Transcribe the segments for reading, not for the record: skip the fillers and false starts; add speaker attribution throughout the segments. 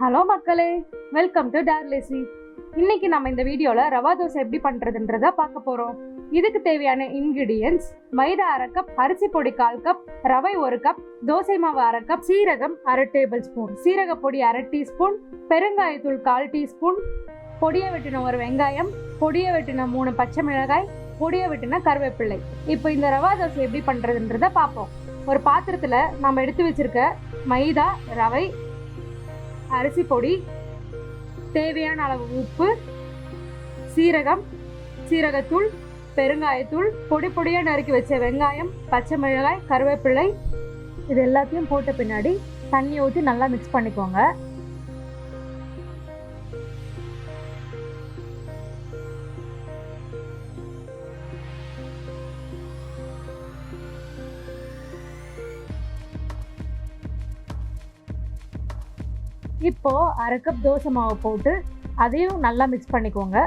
Speaker 1: Hello மக்களே, welcome to டேர்லேசி. இன்னைக்கு நம்ம இந்த வீடியோல ரவா தோசை எப்படி பண்றதுன்றத பார்க்க போறோம். இதுக்கு தேவையான இன்கிரிடியன்ஸ்: மைதா அரை கப், அரிசி பொடி 1/4 கப், ரவை 1 கப், தோசை மாவு அரை கப், சீரகம் அரை டேபிள் ஸ்பூன், சீரக பொடி அரை டீஸ்பூன், பெருங்காயத்தூள் 1/4 டீஸ்பூன், பொடியை வெட்டின ஒரு வெங்காயம், பொடியை வெட்டின 3 பச்சை மிளகாய், பொடியை வெட்டின கருவேப்பிள்ளை. இப்போ இந்த ரவா தோசை எப்படி பண்றதுன்றத பார்ப்போம். ஒரு பாத்திரத்துல நம்ம எடுத்து வச்சிருக்க மைதா, ரவை, அரிசி பொடி, தேவையான அளவு உப்பு, சீரகம், சீரகத்தூள், பெருங்காயத்தூள், பொடி பொடியாக நறுக்கி வச்ச வெங்காயம், பச்சை மிளகாய், கருவேப்பிள்ளை, இது எல்லாத்தையும் போட்ட பின்னாடி தண்ணி ஊற்றி நல்லா மிக்ஸ் பண்ணிக்கோங்க. இப்போ அரை கப் தோசை மாவு போட்டு அதையும் நல்லா மிக்ஸ் பண்ணிக்கோங்க.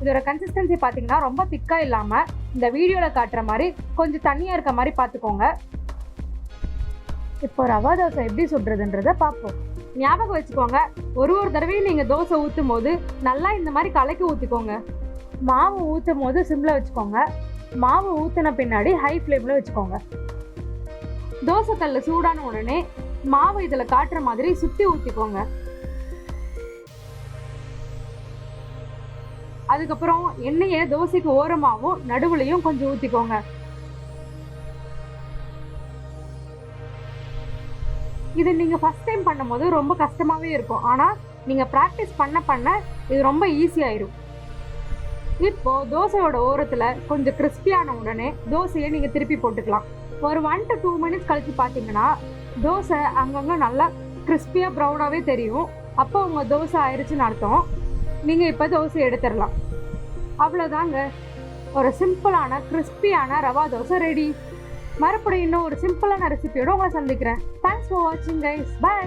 Speaker 1: இதோட கன்சிஸ்டன்சி பார்த்தீங்கன்னா ரொம்ப திக்காக இல்லாமல் இந்த வீடியோவில் காட்டுற மாதிரி கொஞ்சம் தண்ணியாக இருக்க மாதிரி பார்த்துக்கோங்க. இப்போ ரவா தோசை எப்படி சுடுறதுன்றதை பார்ப்போம். ஞாபகம் வச்சுக்கோங்க, ஒரு தடவையும் நீங்கள் தோசை ஊற்றும் போது நல்லா இந்த மாதிரி கலக்கி ஊற்றிக்கோங்க. மாவு ஊற்றும் போது சிம்மில் வச்சுக்கோங்க. மாவு ஊற்றின பின்னாடி ஹை ஃப்ளேமில் வச்சுக்கோங்க. தோசை கல்ல சூடான உடனே மாவு இதுல காட்டுற மாதிரி சுத்தி ஊத்திக்கோங்க. அதுக்கப்புறம் எண்ணெயை தோசைக்கு ஓரமாவும் நடுவுலையும் கொஞ்சம் ஊத்திக்கோங்க. இது நீங்க ஃபர்ஸ்ட் டைம் பண்ணும்போது ரொம்ப கஷ்டமாவே இருக்கும். ஆனா நீங்க பிராக்டிஸ் பண்ண இது ரொம்ப ஈஸியாயிரும். இப்போ தோசையோட ஓரத்துல கொஞ்சம் கிறிஸ்பியான உடனே தோசையை நீங்க திருப்பி போட்டுக்கலாம். ஒரு 1 to 2 மினிட்ஸ் கழிச்சு பார்த்தீங்கன்னா தோசை அங்கங்கே நல்லா கிறிஸ்பியாக ப்ரௌனாகவே தெரியும். அப்போ உங்கள் தோசை ஆயிடுச்சுன்னு அர்த்தம். நீங்கள் இப்போ தோசை எடுத்துடலாம். அவ்வளோதாங்க, ஒரு சிம்பிளான கிறிஸ்பியான ரவா தோசை ரெடி. மறுபடியும் இன்னும் ஒரு சிம்பிளான ரெசிபியோடு உங்களை சந்திக்கிறேன். தேங்க்ஸ் ஃபார் வாட்சிங் கைஸ். பை.